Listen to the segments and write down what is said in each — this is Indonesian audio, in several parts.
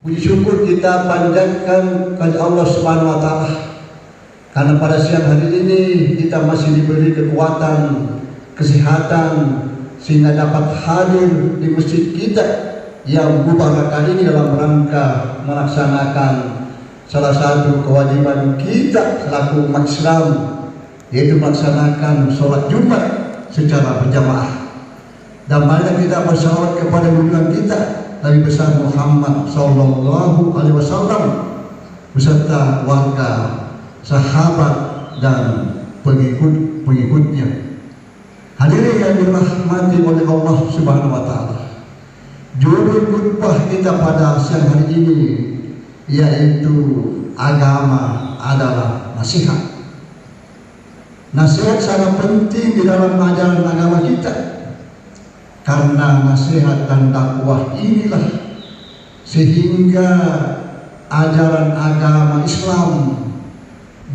Puji syukur kita panjatkan kepada Allah Subhanahu wa taala karena pada siang hari ini kita masih diberi kekuatan, kesehatan sehingga dapat hadir di masjid kita yang mubarak kali ini dalam rangka melaksanakan salah satu kewajiban kita selaku umat Islam, yaitu melaksanakan sholat Jumat secara berjamaah. Dan marilah kita bersalawat kepada junjungan kita Nabi besar Muhammad Sallallahu Alaihi Wasallam beserta warga, sahabat dan pengikutnya. Hadirin yang dirahmati oleh Allah Subhanahu Wa Taala, judul khutbah kita pada siang hari ini yaitu agama adalah nasihat. Nasihat sangat penting di dalam ajaran agama kita. Karena nasihat dan dakwah inilah sehingga ajaran agama Islam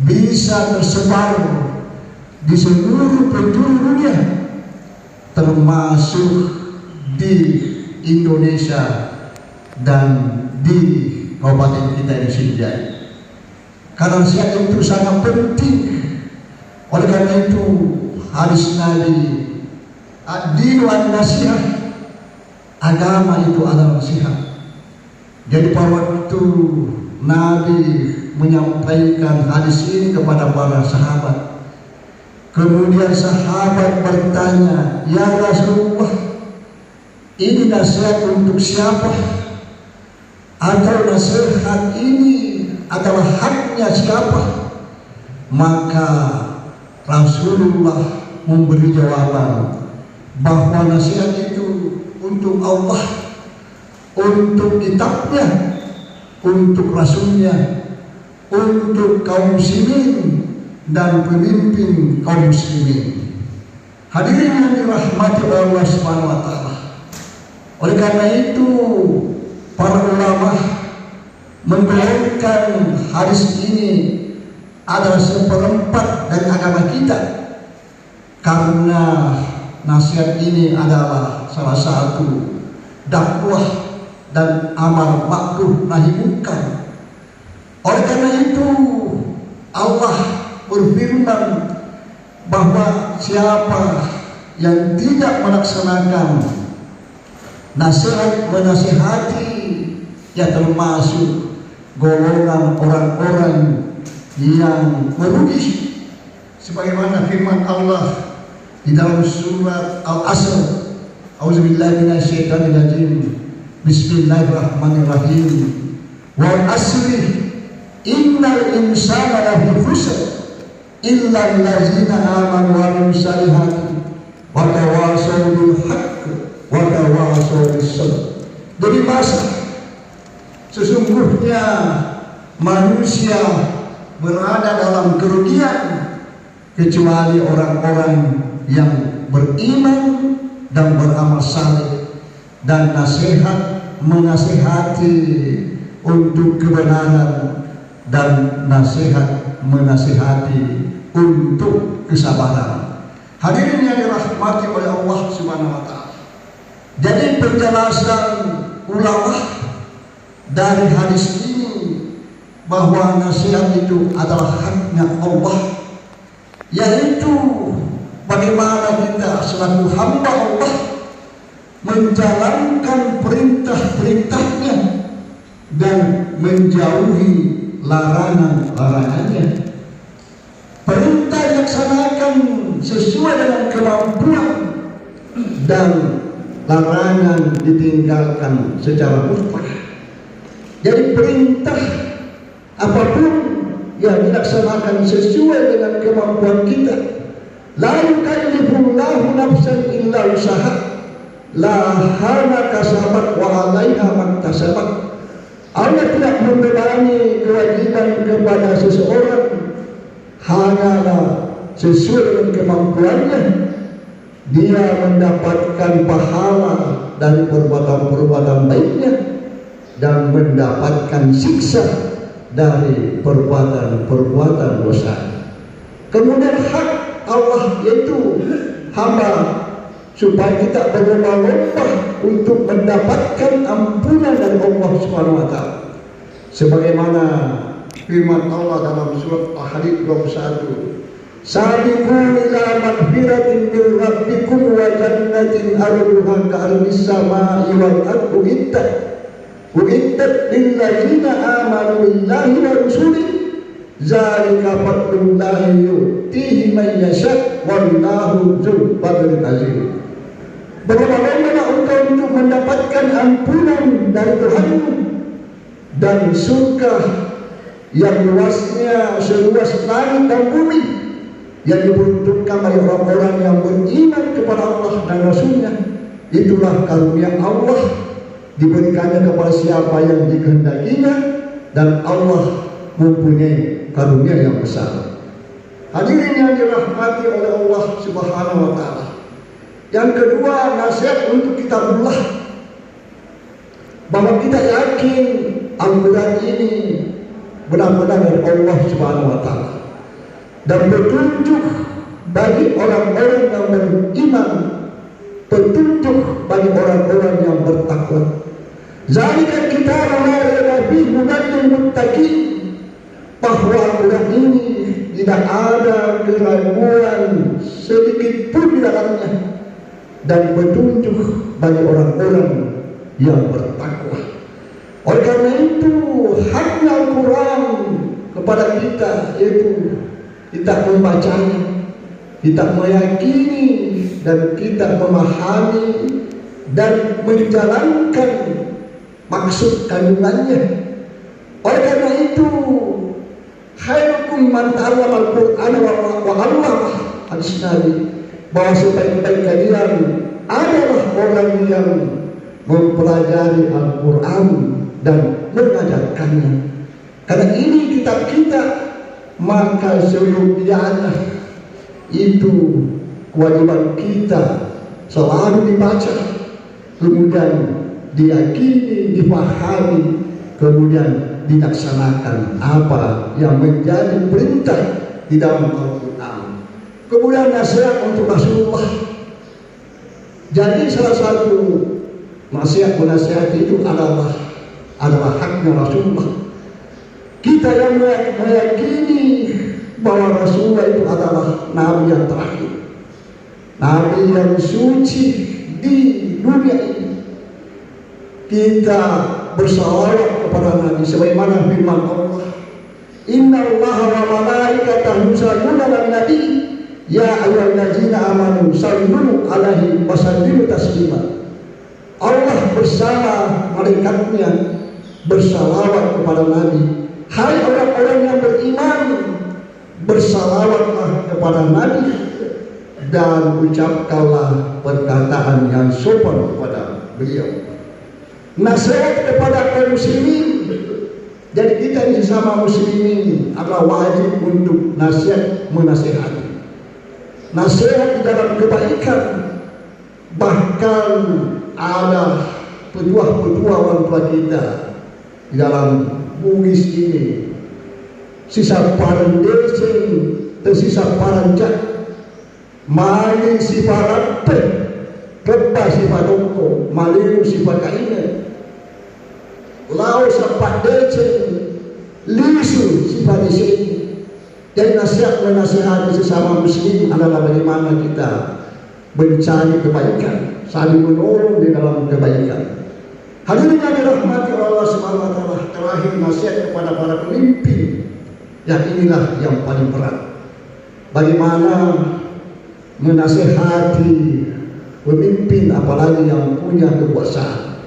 bisa tersebar di seluruh penjuru dunia, termasuk di Indonesia dan di kabupaten kita di Sinjai. Karena nasihat itu sangat penting. Oleh karena itu hadis Nabi, ad-dinu an-nasihat, agama itu adalah nasihat. Jadi pada waktu Nabi menyampaikan hadis ini kepada para sahabat, kemudian sahabat bertanya, "Ya Rasulullah, ini nasihat untuk siapa? Atau nasihat ini adalah haknya siapa?" Maka Rasulullah memberi jawaban bahwa nasihat itu untuk Allah, untuk kitabnya, untuk rasulnya, untuk kaum muslimin dan pemimpin kaum muslimin. Hadirin yang dirahmati Allah Subhanahu wa taala. Oleh karena itu para ulama menggolongkan hadis ini adalah seperempat dari agama kita, karena nasihat ini adalah salah satu dakwah dan amar ma'ruf nahi munkar. Oleh karena itu Allah berfirman bahwa siapa yang tidak melaksanakan nasihat menasihati, ya termasuk golongan orang-orang yang merugi, sebagaimana firman Allah di dalam surat Al-Asr, A'udzubillahi minasyaitonirrajim, Bismillahirrahmanirrahim, wal asri innal insana lafi khusr illa allazina amanu wa amilus solihati wa tawasaw bil haqq wa tawasaw bis sabr. Jadi masa sesungguhnya manusia berada dalam kerugian kecuali orang-orang yang beriman dan beramal saleh dan nasihat menasihati untuk kebenaran dan nasihat menasihati untuk kesabaran. Hadirin yang dirahmati oleh Allah Subhanahu wa taala. Jadi penjelasan ulama dari hadis ini bahwa nasihat itu adalah haknya Allah, yaitu bagaimana kita selaku hamba Allah menjalankan perintah-perintahnya dan menjauhi larangan-larangannya. Perintah dilaksanakan sesuai dengan kemampuan dan larangan ditinggalkan secara mutlak. Jadi perintah apapun yang dilaksanakan sesuai dengan kemampuan kita. La yukallifullahu nafsan illa usaha, laha ma kasabat wa 'alaiha maktasabat. Allah tidak membebani kewajiban kepada seseorang, hanyalah sesuai dengan kemampuannya. Dia mendapatkan pahala dari perbuatan-perbuatan baiknya dan mendapatkan siksa dari perbuatan-perbuatan dosa. Kemudian hak Allah yaitu hamba supaya kita berlomba-lomba untuk mendapatkan ampunan dari Allah Subhanahu wa taala. sebagaimana firman Allah dalam surat Al-Hadid 21, sabiqu ila magfiratin min rabbikum wa jannatin arduha ka'ardis samai wal ardi uiddat lil ladzina amanu billahi wa rusulihi zalika fadlullahi yu'tihi man yasha wallahu dzul fadlil azim. Bagaimana engkau untuk mendapatkan ampunan dari Tuhanmu dan surga yang luasnya seluas langit dan bumi, yang diperuntukkan bagi orang-orang yang beriman kepada Allah dan Rasulnya. Itulah karunia Allah, diberikannya kepada siapa yang dikehendakinya, dan Allah mempunyai karunia yang besar. Hadirin yang dirahmati oleh Allah Subhanahu wa Ta'ala. Yang kedua, nasihat untuk kita belah bahwa kita yakin ampunan ini benar-benar dari Allah Subhanahu wa Ta'ala dan petunjuk bagi orang-orang yang beriman, petunjuk bagi orang-orang yang bertakwa. Zalika kita mengenai hudal muttaqin, bahwa Al-Quran ini tidak ada keraguan sedikit pun di dalamnya, dan petunjuk bagi orang-orang yang bertakwa. Oleh karena itu, haknya Al-Quran kepada kita yaitu kita membacanya, kita meyakini, dan kita memahami dan menjalankan maksud kandungannya. Oleh karena itu, khairukum man ta'allama al-Qur'ana wa 'allama, hadis Nabi, bahwa sebaik-baik kalian adalah orang yang mempelajari Al-Quran dan mengajarkannya. Karena ini kitab kita, maka seluruhnya itu kewajiban kita selalu dibaca, kemudian diyakini, dipahami, kemudian dilaksanakan apa yang menjadi perintah di dalam Al-Quran. Kemudian nasihat untuk Rasulullah. Jadi salah satu nasihat menasihati itu adalah haknya Rasulullah. Kita yang meyakini bahwa Rasulullah itu adalah Nabi yang terakhir, Nabi yang suci di dunia ini. Kita bersalawat kepada Nabi sebagaimana firman Allah, Inna Allah wa malaikatahu yusalluna 'alan nabi ya ayyuhallazina amanu sallu 'alaihi wa sallimu taslima. Allah bersama malaikatnya bersalawat kepada Nabi. Hai orang-orang yang beriman, bersalawatlah kepada Nabi dan ucapkanlah perkataan yang sopan kepada beliau. Nasihat kepada kaum muslimin. Jadi kita ini sesama muslimin adalah wajib untuk nasihat menasihati. Nasihat di dalam kebaikan. Bahkan ada petua-petua orang tua kita di dalam bugis ini. Sisa parendesing, tersisa paranjak, mali sifat kebas sifat doko, maliu sifat kaina, lau sifat deceng, lisu sifat disini. Jadi nasihat menasihati sesama muslim adalah bagaimana kita mencari kebaikan, saling menolong di dalam kebaikan. Hadirin yang dirahmati Allah Subhanahu wa Ta'ala, terakhir nasihat kepada para pemimpin. Yang inilah yang paling berat. Bagaimana menasihati pemimpin apalagi yang punya kekuasaan.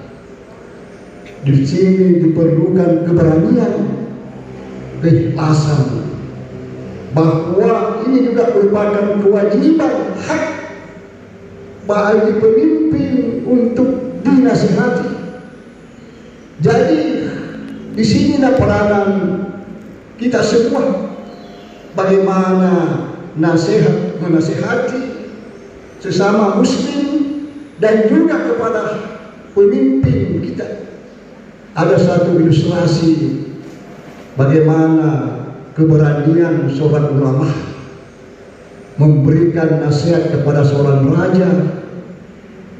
Di sini diperlukan keberanian, keikhlasan, bahwa ini juga merupakan kewajiban hak bagi pemimpin untuk dinasihati. Jadi di sinilah peranan kita semua, bagaimana nasihat menasihati sesama muslim dan juga kepada pemimpin kita. Ada satu ilustrasi bagaimana keberanian seorang ulama memberikan nasihat kepada seorang raja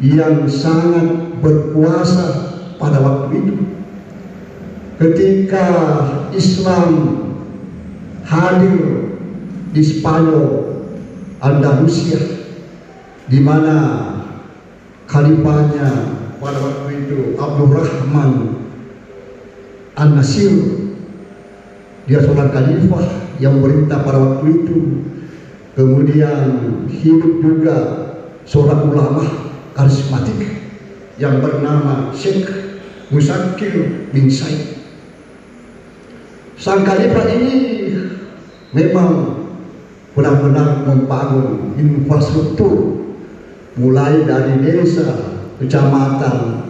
yang sangat berkuasa pada waktu itu. ketika Islam hadir di Spanyol, Andalusia, di mana khalifahnya pada waktu itu Abdurrahman An-Nasir. Dia seorang khalifah yang memerintah pada waktu itu. Kemudian hidup juga seorang ulama karismatik yang bernama Syekh Musakir bin Said. Sang khalifah ini memang benar-benar membangun infrastruktur mulai dari desa, kecamatan,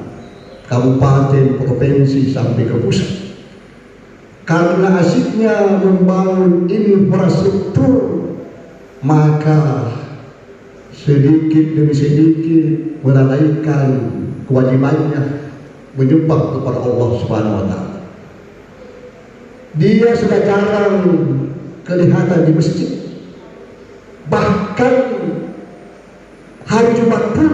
kabupaten, provinsi sampai ke pusat. Karena asyiknya membangun infrastruktur, maka sedikit demi sedikit melalaikan kewajibannya menyembah kepada Allah Subhanahu wa Ta'ala. Dia sudah jarang kelihatan di masjid, bahkan hari Jumat pun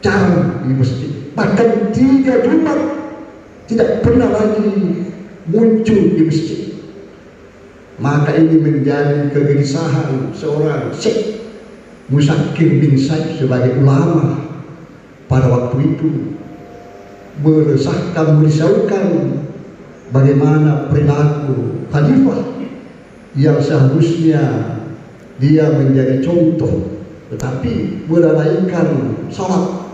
jarang di masjid, bahkan 3 Jumat tidak pernah lagi muncul di masjid. Maka ini menjadi kegelisahan seorang Syekh Musakir bin Said sebagai ulama pada waktu itu, meresahkan, merisaukan bagaimana perilaku khalifah yang seharusnya dia menjadi contoh, tetapi melalaikan salat.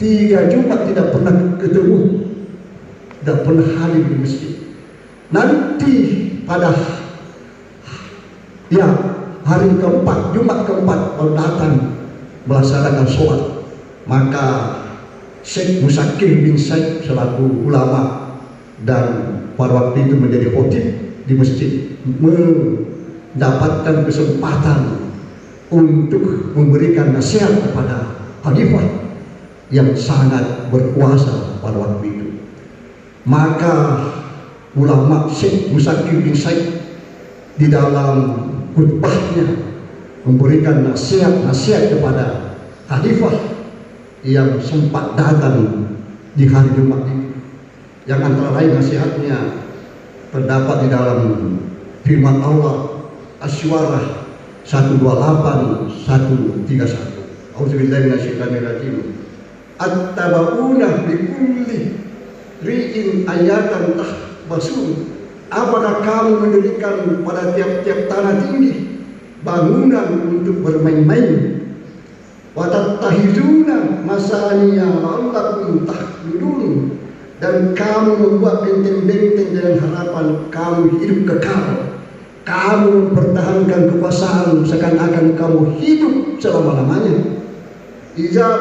3 Jumat tidak pernah ketemu, tidak pernah hadir di masjid. Nanti pada hari keempat, Jumat keempat baru datang melaksanakan sholat. Maka Syekh Musakir bin Said selaku ulama dan pada waktu itu menjadi khotib di masjid mendapatkan kesempatan untuk memberikan nasihat kepada khalifah yang sangat berkuasa pada waktu itu. Maka ulama Syekh Musakir bin Said di dalam khutbahnya memberikan nasihat kepada khalifah yang sempat datang di hari Jumat ini. Yang antara lain nasihatnya terdapat di dalam firman Allah Asy-Syu'ara 128-131. Auzubillahi minasyaitonirrajim. Attaba'una bikulli ri'in ayatan tahbasun. Apakah kamu mendirikan pada tiap-tiap tanah tinggi bangunan untuk bermain-main? Wa tattahizuna masaniya la'allakum tahtadun. Dan kamu membuat benteng-benteng dengan harapan kamu hidup kekal. Kamu mempertahankan kekuasaan seakan-akan kamu hidup selama-lamanya. Iza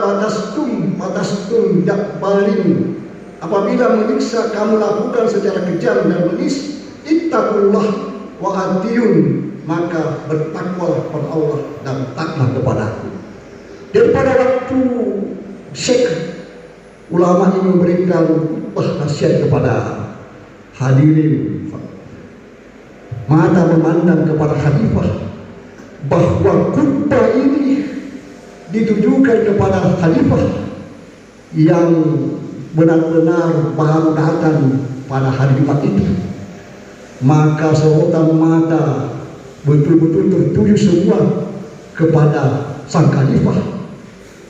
batastum jabbarin. Apabila menyiksa kamu lakukan secara kejam dan bengis. Ittaqullah wa atiyun. Maka bertakwalah kepada Allah dan taatlah kepadaku. Dan pada waktu Syekh ulama ini memberikan nasihat kepada hadirin, mata memandang kepada khalifah bahwa khutbah ini ditujukan kepada khalifah yang benar-benar baru datang pada hari Jumat itu. Maka sorotan mata betul-betul tertuju semua kepada sang khalifah,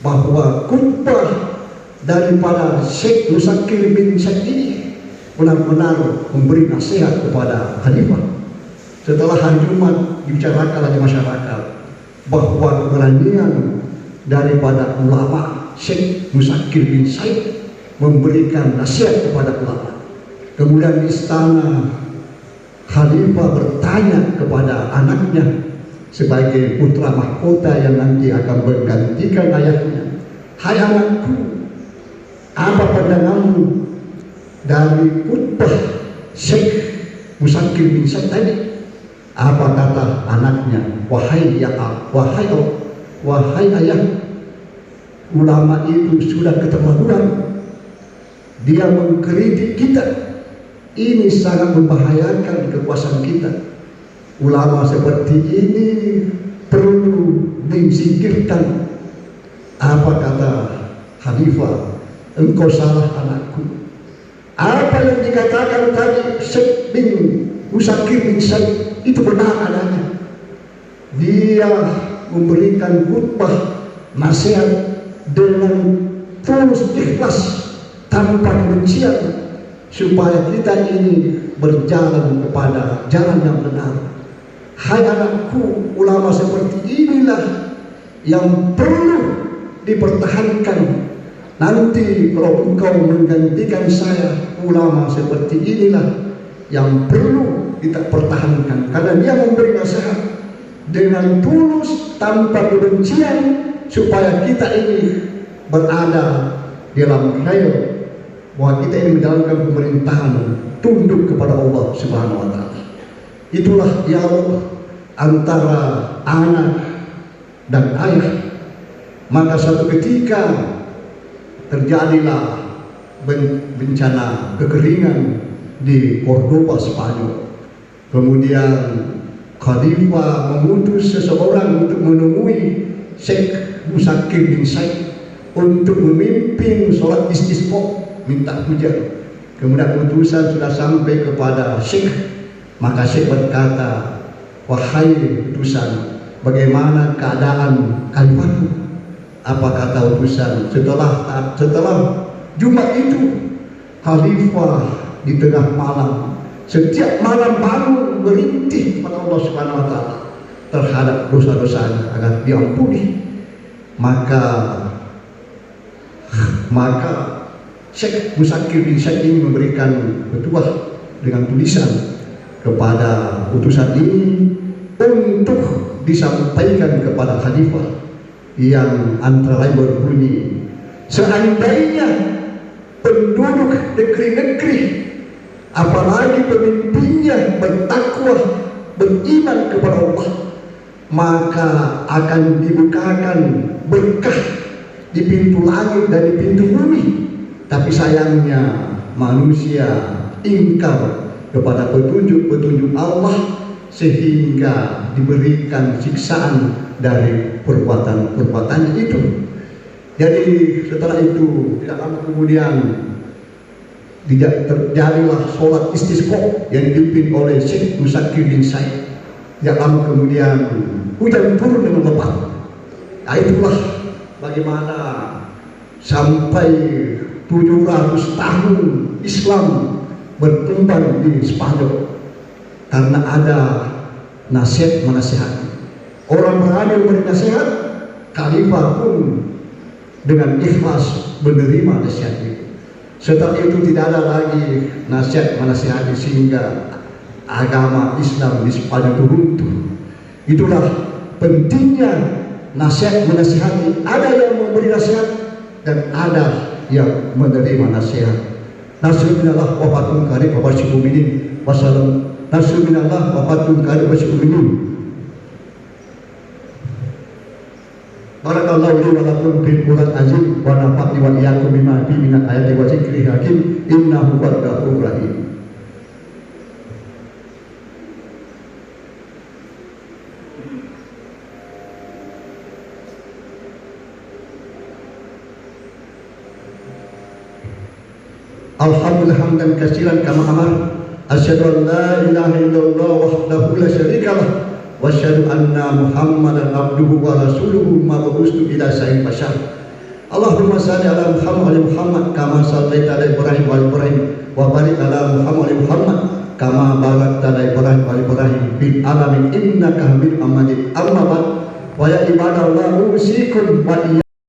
bahwa khutbah daripada Syekh Musakir bin Said ini benar-benar memberi nasihat kepada khalifah. Setelah hari Jumat dibicarakan di masyarakat bahwa keberanian daripada ulama Syekh Musakir bin Said memberikan nasihat kepada ulama. Kemudian di istana khalifah bertanya kepada anaknya sebagai putra mahkota yang nanti akan menggantikan ayahnya, "Hai anakku, apa pandanganmu dari khutbah Syekh Musakir bin Said tadi?" Apa kata anaknya? Wahai ayah, ulama itu sudah keterlaluan. Dia mengkritik kita. Ini sangat membahayakan kekuasaan kita. Ulama seperti ini perlu disingkirkan. Apa kata khalifah? Engkau salah anakku. Apa yang dikatakan tadi Syekh bin Musakir bin Said itu benar adanya. Dia memberikan khutbah nasihat dengan tulus ikhlas tanpa kebencian supaya kita ini berjalan kepada jalan yang benar. Hai anakku, ulama seperti inilah yang perlu dipertahankan. Nanti kalau engkau menggantikan saya, ulama seperti inilah yang perlu kita pertahankan, karena dia memberi nasihat dengan tulus tanpa kebencian supaya kita ini berada dalam khair, bahwa kita ini menjalankan pemerintahan tunduk kepada Allah Subhanahu wa taala. Itulah dialog antara anak dan ayah. Maka suatu ketika terjadilah bencana kekeringan di Cordoba, Spanyol. Kemudian Khalifah mengutus seseorang untuk menemui Syekh Musakir bin Said untuk memimpin sholat istisqa, minta hujan. Kemudian utusan sudah sampai kepada Syekh, maka Syekh berkata, wahai utusan, bagaimana keadaan kalimatmu? Apa kata utusan? Setelah Jumat itu, Khalifah di tengah malam, setiap malam bangun merintih kepada Allah Subhanahu wa taala terhadap dosa-dosanya agar diampuni. Maka Syekh Musakir bin Said ini memberikan petuah dengan tulisan kepada utusan ini untuk disampaikan kepada Khalifah, yang antara lain berbunyi, seandainya penduduk negeri-negeri apalagi pemimpinnya bertakwa, beriman kepada Allah, maka akan dibukakan berkah di pintu langit dan di pintu bumi. Tapi sayangnya manusia ingkar kepada petunjuk-petunjuk Allah sehingga diberikan siksaan dari perbuatan-perbuatannya itu. Jadi setelah itu tidak lama kemudian terjadilah sholat istisqa yang dipimpin oleh Syekh Musakir bin Said. Tidak lama kemudian hujan turun dengan lebat. Nah, itulah bagaimana sampai 700 tahun Islam berkembang di Spanyol, karena ada nasihat menasihati. Orang berani memberi nasihat, Khalifah pun dengan ikhlas menerima nasihat itu. Setelah itu tidak ada lagi nasihat menasihati sehingga agama Islam di Spanyol runtuh. Itulah pentingnya nasihat menasihati. Ada yang memberi nasihat dan ada yang menerima nasihat. Nasrullah wa fatul karim wa basyiril mu'minin. Wassalam. Nasrullah wa fatul karim wa basyiril mu'minin. Barakallahu li wa lakum fil Qur'an azim wa nafa'ni wa iyyakum bima fihi minal ayati wa dzikril hakim innahu huwal ghafurur rahim. Alhamdulillah hamdan katsiran kama amar. Asyhadu an la ilaha illallah wahdahu la syarikalah wa asyhadu anna Muhammadan abduhu wa rasuluhu mab'ustu ila sa'il bashar. Allahumma shalli ala Muhammad wa Muhammad kama shallaita ala Ibrahim wa Ibrahim wa barik ala Muhammad wa Muhammad kama barakta ala Ibrahim wa Ibrahim fil alamin innaka Hamidum Majid. Amma ba'd, wa ya ibadallah usikum wa